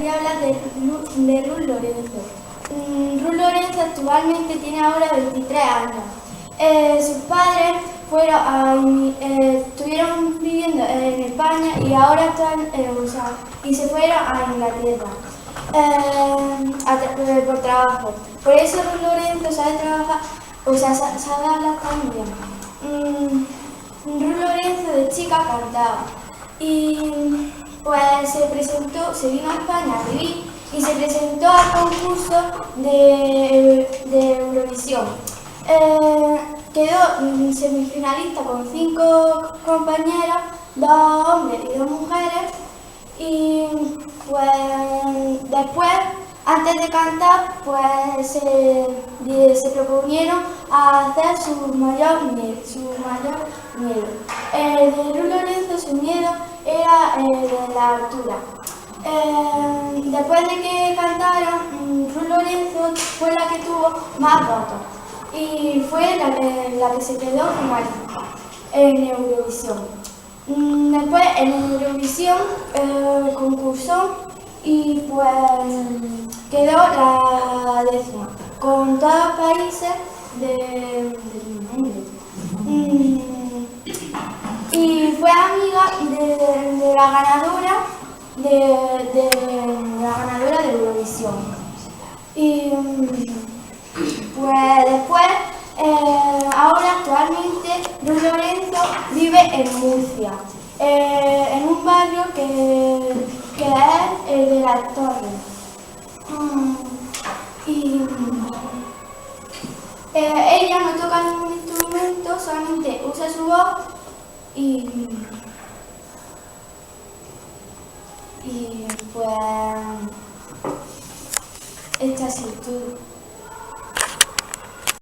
voy a hablar de Ruth Lorenzo. Ruth Lorenzo actualmente tiene ahora 23 años. Sus padres estuvieron viviendo en España y ahora están, y se fueron a Inglaterra por trabajo. Por eso Ruth Lorenzo sabe trabajar, sabe hablar también. Ruth Lorenzo de chica cantaba y pues se vino a España a vivir y se presentó al concurso de Eurovisión. Quedó semifinalista con 5 compañeros, 2 hombres y 2 mujeres, y pues después, antes de cantar, pues se proponieron a hacer su mayor miedo. De Ruth Lorenzo su miedo era de la altura. Después de que cantaron, Ruth Lorenzo fue la que tuvo más votos y fue la que se quedó finalista en Eurovisión. Después en Eurovisión concursó y pues quedó la 10ª con todos los países del mundo. Y fue amiga de la ganadora de Eurovisión. Y pues después, ahora actualmente Ruth Lorenzo vive en Murcia, en un barrio que es el de Las Torres. Ella no toca ningún instrumento, solamente usa su voz y pues esta es todo.